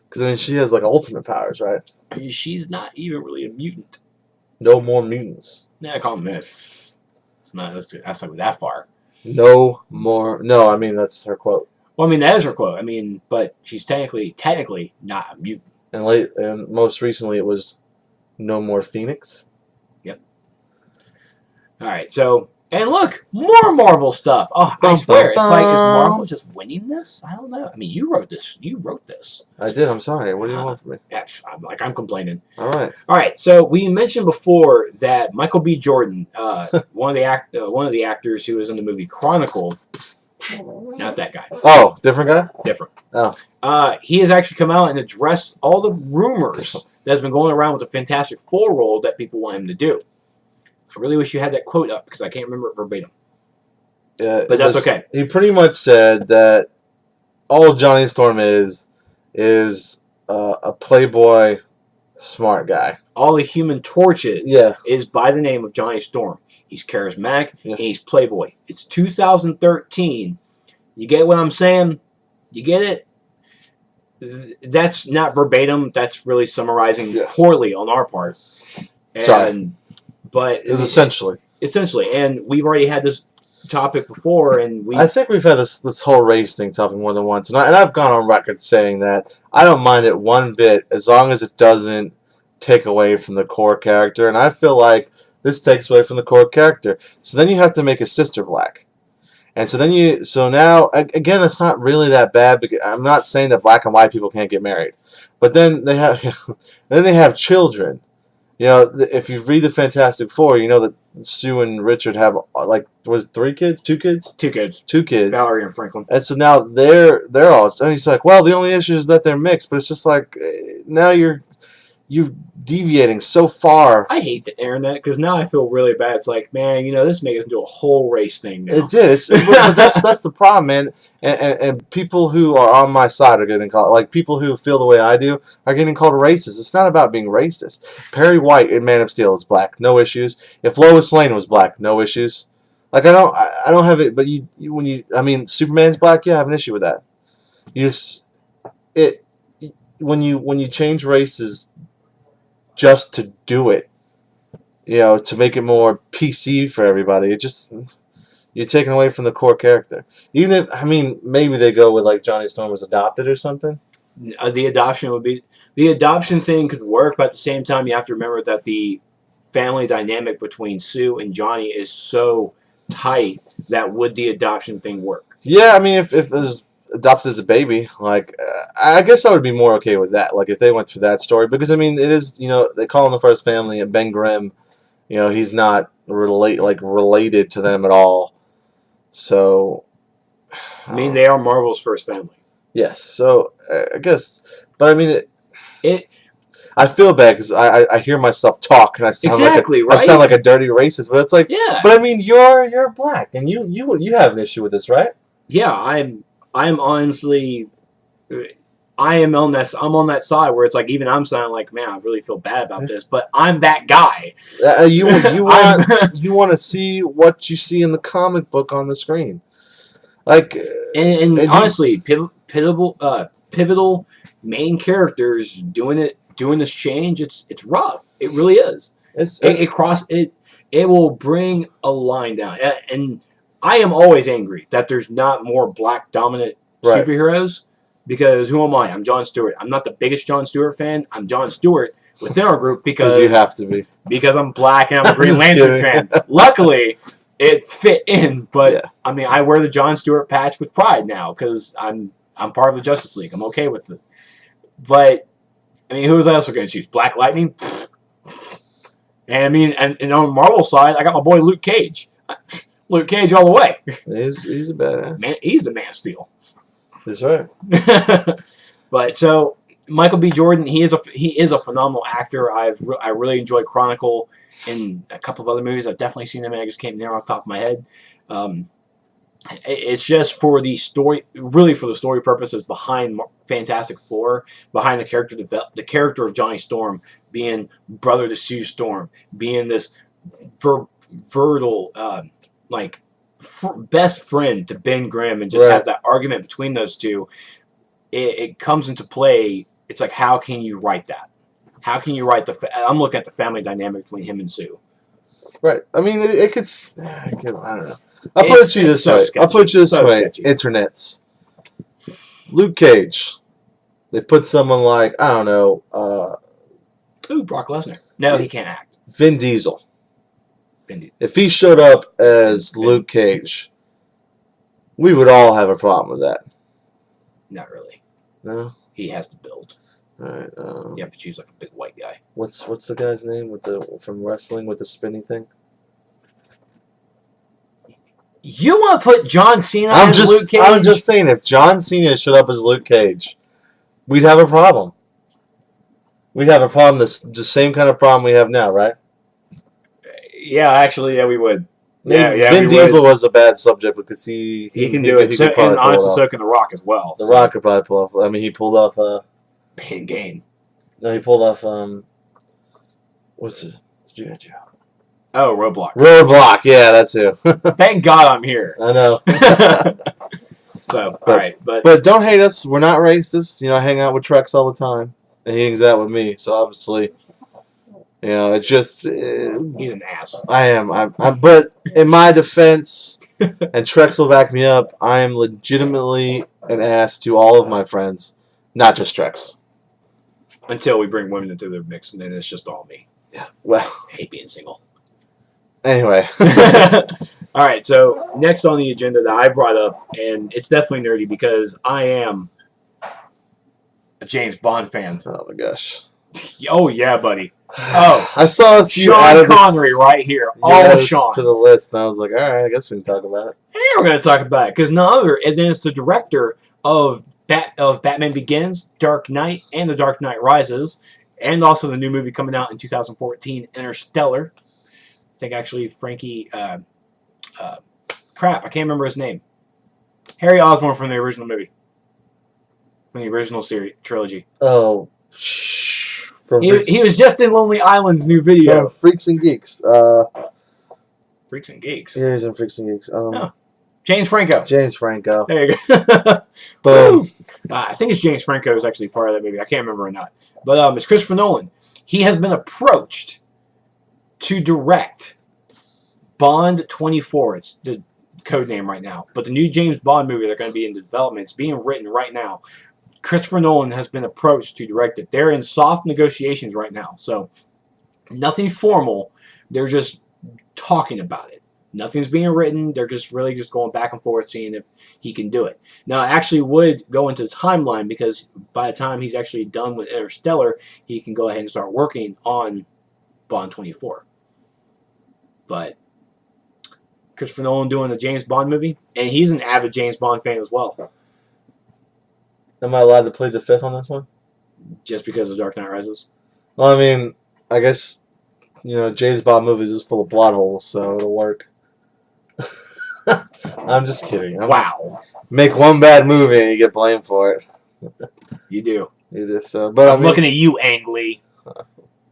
Because, I mean, she has, like, ultimate powers, right? She's not even really a mutant. No more mutants. Yeah, I call them myths. It's not that's not that far. No more. No, I mean, that's her quote. Well, I mean, that is her quote. I mean, but she's technically not a mutant. And most recently it was no more Phoenix. Yep. All right, so... And look, more Marvel stuff. Oh, I swear, it's like, is Marvel just winning this? I don't know. I mean, you wrote this. I did. I'm sorry. What do you want from me? Yeah, I'm complaining. All right. All right. So we mentioned before that Michael B. Jordan, one of the actors who was in the movie Chronicle, not that guy. Oh, different guy. Different. Oh. He has actually come out and addressed all the rumors that has been going around with the Fantastic Four role that people want him to do. I really wish you had that quote up because I can't remember it verbatim. Yeah, but that's okay. He pretty much said that all Johnny Storm is a playboy, smart guy. All the Human Torches is by the name of Johnny Storm. He's charismatic and he's playboy. It's 2013. You get what I'm saying? You get it? That's not verbatim. That's really summarizing poorly on our part. And, sorry. But it was essentially. And we've already had this topic before, and I think we've had this whole race thing topic more than once, and I've gone on record saying that I don't mind it one bit as long as it doesn't take away from the core character, and I feel like this takes away from the core character. So then you have to make a sister black, and so now again, it's not really that bad because I'm not saying that black and white people can't get married, but then they have children. You know, if you read the Fantastic Four, you know that Sue and Richard have, like, was it 3 kids? 2 kids? 2 kids. 2 kids. Valerie and Franklin. And so now they're all, and he's like, well, the only issue is that they're mixed, but it's just like, now you're deviating so far. I hate the internet because now I feel really bad. It's like, man, you know, this makes us into a whole race thing now. It did. But that's the problem, man. And people who are on my side are getting called, like people who feel the way I do are getting called racist. It's not about being racist. Perry White in Man of Steel is black, no issues. If Lois Lane was black, no issues. Like I don't have it. But I mean, Superman's black, yeah, I have an issue with that. When you change races just to do it, you know, to make it more PC for everybody, you're taking away from the core character. Even if, I mean, maybe they go with like Johnny Storm was adopted or something. The adoption thing could work, but at the same time, you have to remember that the family dynamic between Sue and Johnny is so tight that would the adoption thing work? Yeah, I mean, if it was adopted as a baby, like I guess I would be more okay with that. Like if they went through that story, because I mean, it is, you know, they call him the first family, and Ben Grimm, you know, he's not related to them at all. So, I mean, they are Marvel's first family. Yes. So I guess, but I mean, I feel bad because I hear myself talk and I sound I sound like a dirty racist, but it's like, yeah. But I mean, you're black and you have an issue with this, right? Yeah, I'm honestly, I am on that. I'm on that side where it's like even I'm saying like, man, I really feel bad about this, but I'm that guy. You want to see what you see in the comic book on the screen, like and honestly, pivotal main characters doing this change. It's rough. It really is. It will bring a line down, and I am always angry that there's not more black dominant superheroes. Because who am I? I'm Jon Stewart. I'm not the biggest Jon Stewart fan. I'm Jon Stewart within our group because you have to be. Because I'm black and I'm a Green Lantern fan. Luckily, it fit in. But I mean, I wear the Jon Stewart patch with pride now because I'm part of the Justice League. I'm okay with it. But I mean, who was I also going to choose? Black Lightning. And I mean, and on Marvel side, I got my boy Luke Cage. Luke Cage all the way. He's a badass. Man, he's the Man of Steel. That's right. But so Michael B. Jordan, he is a phenomenal actor. I really enjoyed Chronicle and a couple of other movies. I've definitely seen them, and I just can't name off the top of my head. It's just for the story, really for the story purposes behind Fantastic Four, behind the character of Johnny Storm being brother to Sue Storm, being this fertile best friend to Ben Grimm, and just have that argument between those two. It comes into play. It's like, how can you write that? How can you write I'm looking at the family dynamic between him and Sue. Right. I mean, it could. I don't know. I'll put it to you this way. Internets. Luke Cage. They put someone like, I don't know. Brock Lesnar. No, he can't act. Vin Diesel. If he showed up as Luke Cage, we would all have a problem with that. Not really. No? He has to build. All right. You have to choose like a big white guy. What's the guy's name from wrestling with the spinny thing? You want to put John Cena as Luke Cage? I'm just saying, if John Cena showed up as Luke Cage, we'd have a problem. We'd have a problem, the same kind of problem we have now, right? Yeah, actually, we would. Vin Diesel was a bad subject because he can do it. And honestly, so can The Rock as well. The Rock could probably pull off. I mean, he pulled off. Pain Gain. No, he pulled off. What's it? Oh, Roadblock. Roadblock, yeah, that's who. Thank God I'm here. I know. So, all right, but don't hate us. We're not racist. You know, I hang out with Trex all the time, and he hangs out with me. So obviously, you know, it's just he's an ass. I am. But in my defense, and Trex will back me up, I am legitimately an ass to all of my friends, not just Trex. Until we bring women into the mix, and then it's just all me. Yeah. Well, I hate being single. Anyway. All right, so next on the agenda that I brought up, and it's definitely nerdy because I am a James Bond fan. Oh my gosh. Oh yeah, buddy. Oh, I saw Sean Connery right here. All Sean to the list, and I was like, all right, I guess we can talk about it. Yeah, we're going to talk about it because none other, and then it's the director of Batman Begins, Dark Knight, and The Dark Knight Rises, and also the new movie coming out in 2014, Interstellar. I think actually Frankie, crap, I can't remember his name. Harry Osborn from the original movie. From the original series, trilogy. Oh. He was just in Lonely Island's new video. Freaks and Geeks. Freaks and Geeks? Yeah, he's in Freaks and Geeks. James Franco. James Franco. There you go. Boom. I think it's James Franco who's actually part of that movie. I can't remember or not. But it's Christopher Nolan. He has been approached to direct Bond 24. It's the code name right now. But the new James Bond movie they're going to be in development. It's being written right now. Christopher Nolan has been approached to direct it. They're in soft negotiations right now. So nothing formal. They're just talking about it. Nothing's being written. They're just really just going back and forth seeing if he can do it. Now, I actually would go into the timeline because by the time he's actually done with Interstellar, he can go ahead and start working on Bond 24. But Christopher Nolan doing the James Bond movie, and he's an avid James Bond fan as well. Am I allowed to plead the fifth on this one? Just because of Dark Knight Rises? Well, I mean, I guess, you know, James Bond movies is full of plot holes, so it'll work. I'm just kidding. Wow. Make one bad movie and you get blamed for it. You do. You do. So, but I'm looking at you, Ang Lee.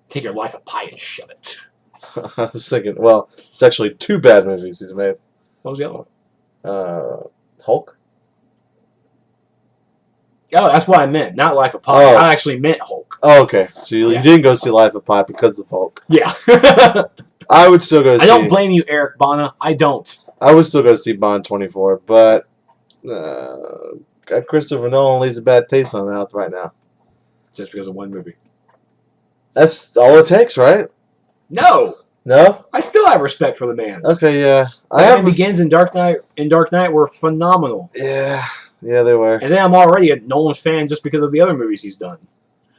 Take your life of pie and shove it. I was thinking, well, it's actually 2 bad movies he's made. What was the other one? Hulk? Oh, that's what I meant. Not Life of Pi. Oh. I actually meant Hulk. Oh, okay. So you didn't go see Life of Pi because of Hulk. Yeah. I would still go see... I don't blame you, Eric Bana. I don't. I would still go see Bond 24, but Christopher Nolan leaves a bad taste in my mouth right now. Just because of one movie. That's all it takes, right? No. No? I still have respect for the man. Okay, yeah. Batman Begins and Dark Knight were phenomenal. Yeah. Yeah, they were. And then I'm already a Nolan fan just because of the other movies he's done.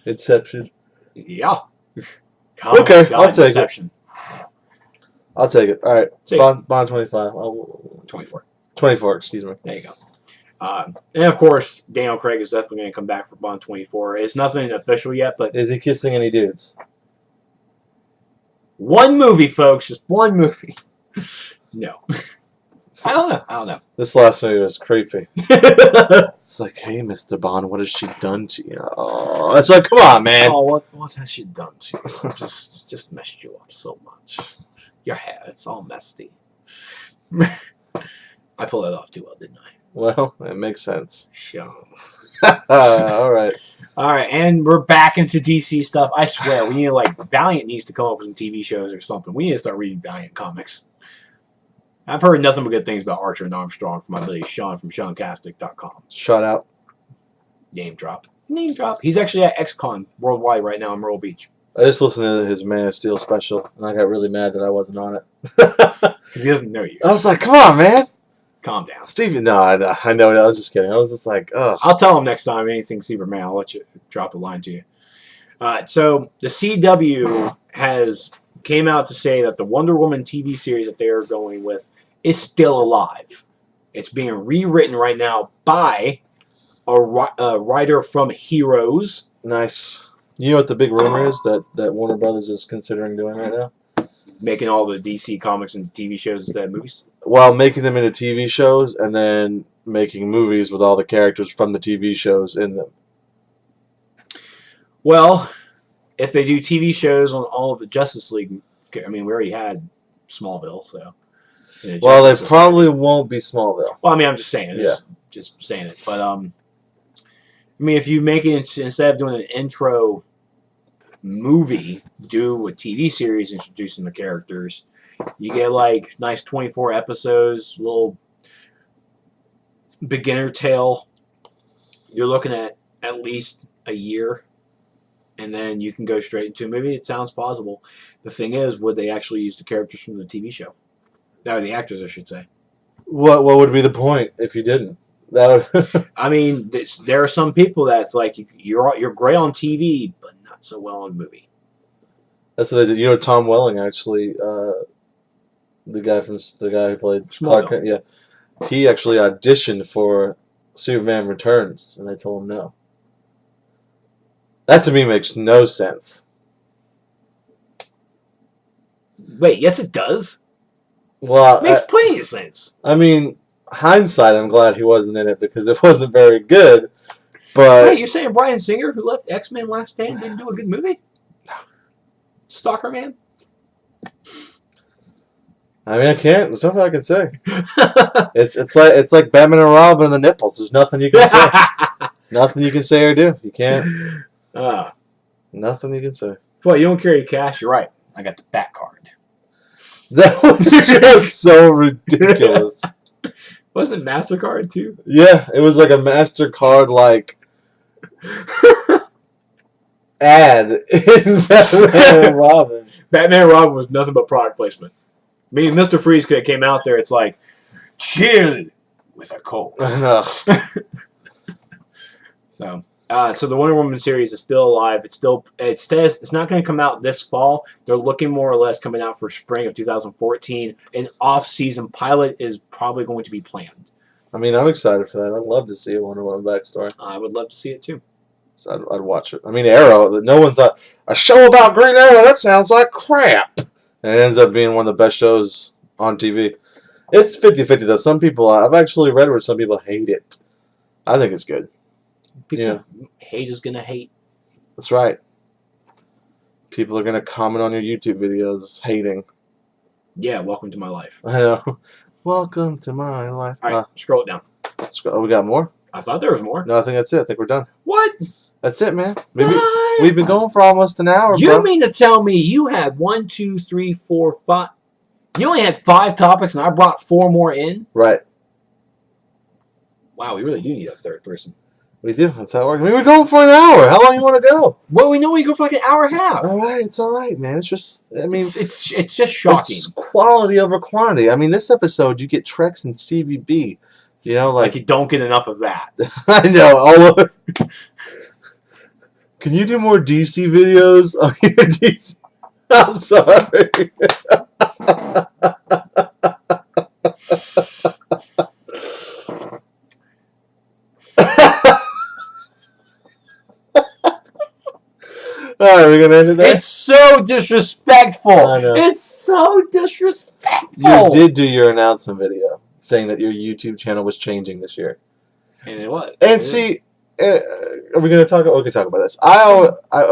Inception. Yeah. Okay, I'll take Inception. it. I'll take it. All right. Bond 25. 24. 24, excuse me. There you go. And of course, Daniel Craig is definitely going to come back for Bond 24. It's nothing official yet, but... Is he kissing any dudes? One movie, folks. Just one movie. No. I don't know. This last movie was creepy. It's like, hey, Mr. Bond, what has she done to you? Oh, it's like, come on, man. Oh, what has she done to you? just messed you up so much. Your hair, it's all messy. I pulled that off too well, didn't I? Well, it makes sense. Sure. All right. All right, and we're back into DC stuff. I swear, we need Valiant needs to come up with some TV shows or something. We need to start reading Valiant comics. I've heard nothing but good things about Archer and Armstrong from my buddy Sean from SeanCastic.com. Shout out. Name drop. Name drop. He's actually at XCon worldwide right now in Myrtle Beach. I just listened to his Man of Steel special, and I got really mad that I wasn't on it. Because he doesn't know you. I was like, come on, man. Calm down. Stevie, no, I know. I was just kidding. I was just like, ugh. I'll tell him next time anything Superman. I'll let you drop a line to you. So the CW came out to say that the Wonder Woman TV series that they're going with is still alive. It's being rewritten right now by a writer from Heroes. Nice. You know what the big rumor is that Warner Brothers is considering doing right now? Making all the DC comics and TV shows instead of movies? Well, making them into TV shows and then making movies with all the characters from the TV shows in them. Well, if they do TV shows on all of the Justice League, I mean, we already had Smallville, so... Well, they probably won't be Smallville. Well, I mean, I'm just saying. Just saying it. But, I mean, if you make it, instead of doing an intro movie, do a TV series introducing the characters, you get, nice 24 episodes, little beginner tale. You're looking at least a year, and then you can go straight into a movie. It sounds plausible. The thing is, would they actually use the characters from the TV show? Or the actors, I should say. What would be the point if you didn't? That would. I mean, there are some people that's like you're great on TV, but not so well on movie. That's what they did. You know, Tom Welling actually, the guy who played Clark Kent, yeah, he actually auditioned for Superman Returns, and they told him no. That to me makes no sense. Wait, yes, it does. Well, it makes plenty of sense. I mean, hindsight, I'm glad he wasn't in it because it wasn't very good. But wait, you're saying Bryan Singer, who left X-Men Last Stand, didn't do a good movie? No. Stalker Man? I mean, I can't. There's nothing I can say. it's like Batman and Robin and the nipples. There's nothing you can say. Nothing you can say or do. You can't. Nothing you can say. Well, you don't carry cash. You're right. I got the back card. That was just so ridiculous. Wasn't it MasterCard too? Yeah, it was like a MasterCard ad in Batman and Robin. Batman and Robin was nothing but product placement. I mean, Mr. Freeze could have came out there. It's like, chill with a Coke. I know. So the Wonder Woman series is still alive. It's not going to come out this fall. They're looking more or less coming out for spring of 2014. An off-season pilot is probably going to be planned. I mean, I'm excited for that. I'd love to see a Wonder Woman backstory. I would love to see it too. So I'd watch it. I mean, Arrow. No one thought a show about Green Arrow. That sounds like crap. And it ends up being one of the best shows on TV. It's 50-50 though. Some people, I've actually read where some people hate it. I think it's good. People hate is gonna hate. That's right. People are gonna comment on your YouTube videos hating. Yeah, welcome to my life. I know. Welcome to my life. All right, scroll it down. Oh, we got more? I thought there was more. No, I think that's it. I think we're done. What? That's it, man. We've been going for almost an hour, You bro. mean to tell me you had 1, 2, 3, 4, 5? You only had 5 topics, and I brought 4 more in? Right. Wow, we really do need a third person. We do. That's how it works. I mean, we're going for an hour. How long you want to go? Well, we know we go for like an hour and a half. All right. It's all right, man. It's just, I mean... It's just shocking. It's quality over quantity. I mean, this episode, you get Trex and Stevie B. You know, like you don't get enough of that. I know. All over. Can you do more DC videos on your DC? I'm sorry. All right, we're gonna end it there. It's so disrespectful. I know. It's so disrespectful. You did do your announcement video saying that your YouTube channel was changing this year, and it was. And see, are we gonna talk? We can talk about this.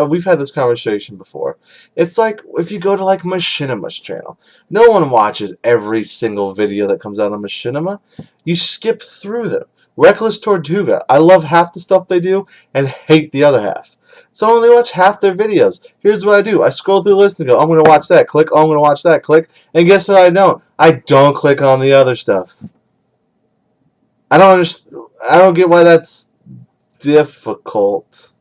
We've had this conversation before. It's like if you go to like Machinima's channel, no one watches every single video that comes out on Machinima. You skip through them. Reckless Tortuga. I love half the stuff they do and hate the other half. So I only watch half their videos. Here's what I do. I scroll through the list and go, I'm going to watch that. Click. Oh, I'm going to watch that. Click. And guess what I don't? I don't click on the other stuff. I don't understand. I don't get why that's difficult.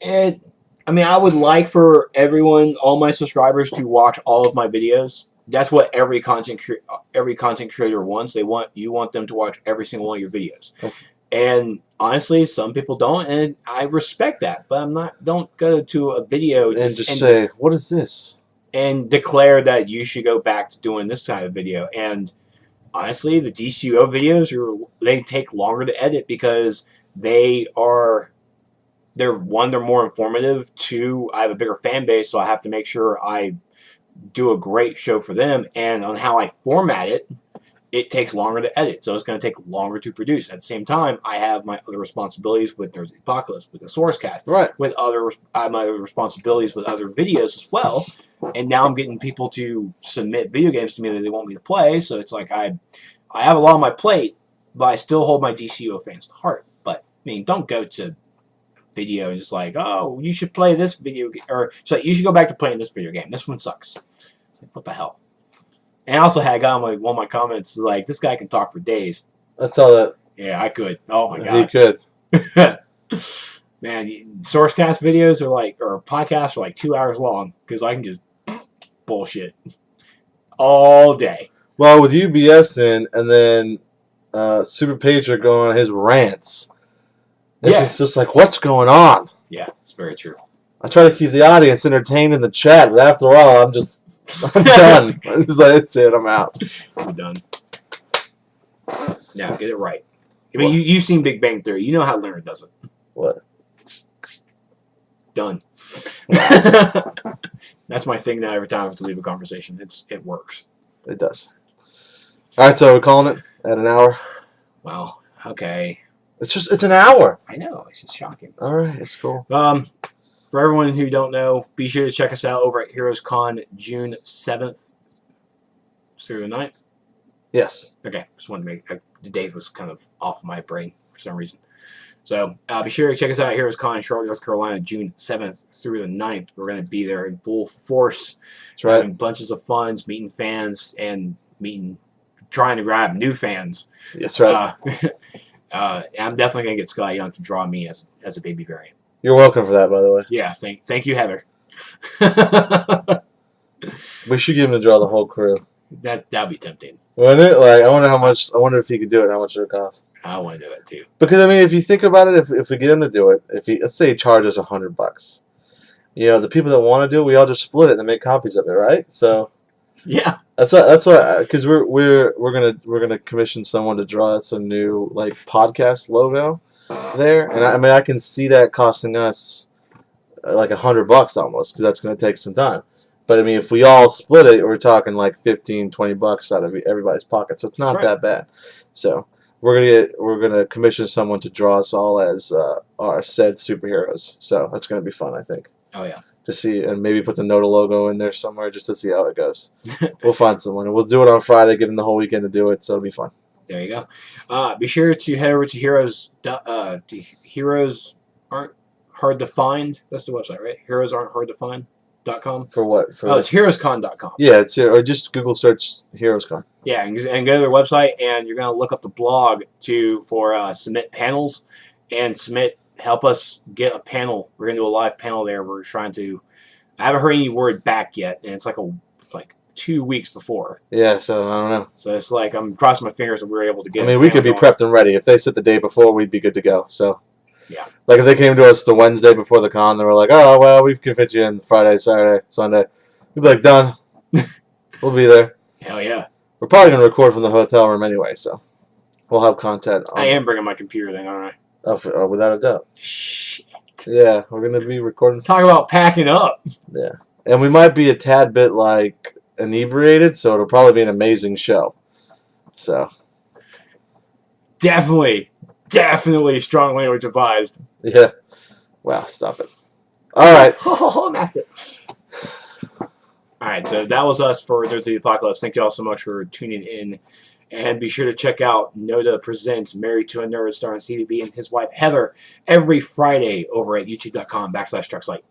I mean, I would like for everyone, all my subscribers, to watch all of my videos. That's what every content creator wants. You want them to watch every single one of your videos. Okay. And honestly, some people don't, and I respect that. But don't go to a video and say, "What is this?" and declare that you should go back to doing this kind of video. And honestly, the DCO videos they take longer to edit because they're more informative. 2, I have a bigger fan base, so I have to make sure I do a great show for them. And on how I format it, it takes longer to edit, so it's going to take longer to produce. At the same time, I have my other responsibilities with There's the Apocalypse, with the SourceCast, right? With I have my other responsibilities with other videos as well. And now I'm getting people to submit video games to me that they want me to play. So it's like I have a lot on my plate, but I still hold my DCO fans to heart. But I mean, don't go to video and just like, oh, you should play this video game, or so you should go back to playing this video game. This one sucks. It's like, what the hell? And I also had a guy on one of my comments like, this guy can talk for days. I saw that. Yeah, I could. Oh my god, he could. Man, SourceCast videos or podcasts are like 2 hours long because I can just bullshit all day. Well, with UBS and then Super Pager going on his rants, it's just like, what's going on? Yeah, it's very true. I try to keep the audience entertained in the chat, but after all, I'm done. That's it. I'm out. I'm done. Now, get it right. I mean, you've seen Big Bang Theory. You know how Leonard does it. What? Done. That's my thing now every time I have to leave a conversation. It works. It does. All right, so we're calling it at an hour. Well, okay. It's an hour. I know. It's just shocking. All right, it's cool. For everyone who don't know, be sure to check us out over at HeroesCon June 7th through the 9th. Yes. Okay. Just wanted to make the date was kind of off my brain for some reason. So be sure to check us out at HeroesCon in Charlotte, North Carolina, June 7th through the 9th. We're going to be there in full force. That's right. Having bunches of funs, meeting fans, and trying to grab new fans. That's right. I'm definitely going to get Scott Young to draw me as a baby variant. You're welcome for that, by the way. Yeah, thank you, Heather. We should get him to draw the whole crew. That'd be tempting. Wouldn't it? Like, I wonder if he could do it. How much it would cost? I want to do that too. Because I mean, if you think about it, if we get him to do it, let's say he charges $100, the people that want to do it, we all just split it and make copies of it, right? So yeah, that's why because we're gonna commission someone to draw us a new like podcast logo there, and I mean I can see that costing us like $100 almost, because that's gonna take some time. But I mean, if we all split it, we're talking like $15-20 out of everybody's pocket, so it's not that bad. So we're gonna commission someone to draw us all as our said superheroes. So that's gonna be fun, I think. Oh yeah. To see, and maybe put the Noda logo in there somewhere just to see how it goes. We'll find someone, and we'll do it on Friday, give them the whole weekend to do it, so it'll be fun. There you go. Be sure to head over to Heroes Aren't Hard to Find. That's the website, right? Heroes Aren't Hard to Find.com. For what? It's HeroesCon.com. Yeah, it's here, or just Google search HeroesCon. Yeah, and go to their website, and you're gonna look up the blog for submit panels and help us get a panel. We're gonna do a live panel there. We're trying to. I haven't heard any word back yet, and it's like 2 weeks before. Yeah, so I don't know. So it's like I'm crossing my fingers that we're able to get. I mean, we could be prepped and ready. If they said the day before, we'd be good to go. So yeah, like if they came to us the Wednesday before the con, they were like, "Oh well, we can fit you in Friday, Saturday, Sunday." We'd be like, "Done. We'll be there." Hell yeah. We're probably gonna record from the hotel room anyway, so we'll have content. I am bringing my computer then, aren't I? Oh, without a doubt. Shit. Yeah, we're gonna be recording. Talk about packing up. Yeah, and we might be a tad bit like inebriated, so it'll probably be an amazing show. So definitely strong language advised. Yeah. Wow, stop it. All right. Master. All right, so that was us for Nerds of the Apocalypse. Thank you all so much for tuning in. And be sure to check out Noda Presents Married to a Nerd starring CDB and his wife Heather every Friday over at youtube.com/Trexlight.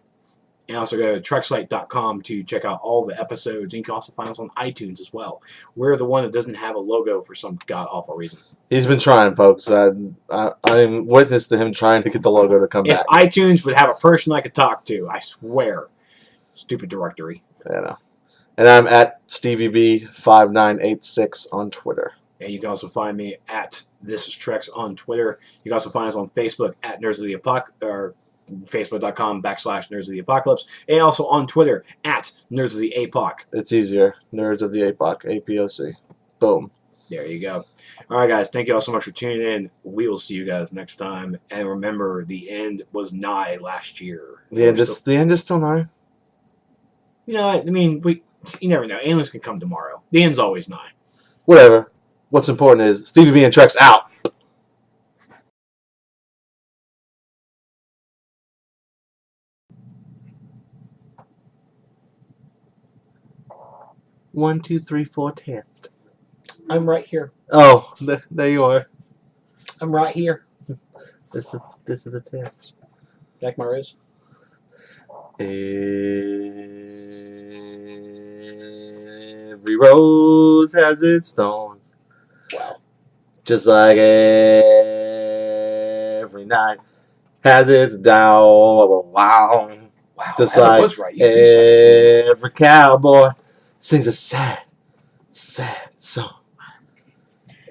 And also go to Trexlight.com to check out all the episodes. And you can also find us on iTunes as well. We're the one that doesn't have a logo for some god-awful reason. He's been trying, folks. I'm witness to him trying to get the logo to come back. If iTunes would have a person I could talk to, I swear. Stupid directory. I know. And I'm at StevieB5986 on Twitter. And you can also find me at This Is Trex on Twitter. You can also find us on Facebook at Nerds of the Apocalypse, or Facebook.com/Nerds of the Apocalypse, and also on Twitter at Nerds of the APOC. It's easier. Nerds of the APOC. APOC. Boom. There you go. All right, guys. Thank you all so much for tuning in. We will see you guys next time. And remember, the end was nigh last year. The end is still nigh. You know, I mean, you never know. Aliens can come tomorrow. The end's always nigh. Whatever. What's important is Stevie B and Trex out. One, two, three, four, test. I'm right here. Oh, there you are. I'm right here. This is the test. Jack my rose. Every rose has its thorns. Wow. Just like every night has its down. Wow. Just like was right. every cowboy sings a sad, sad song.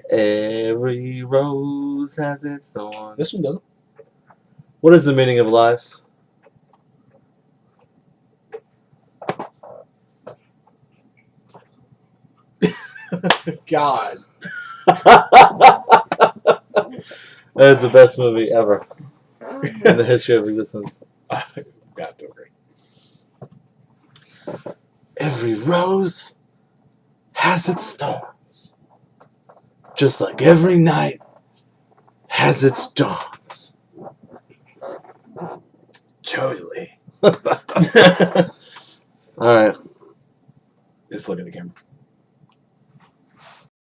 Every rose has its thorns. This one doesn't. What is the meaning of life? God. That's the best movie ever in the history of existence. Got to agree. Every rose has its thorns, just like every night has its dawns. Totally.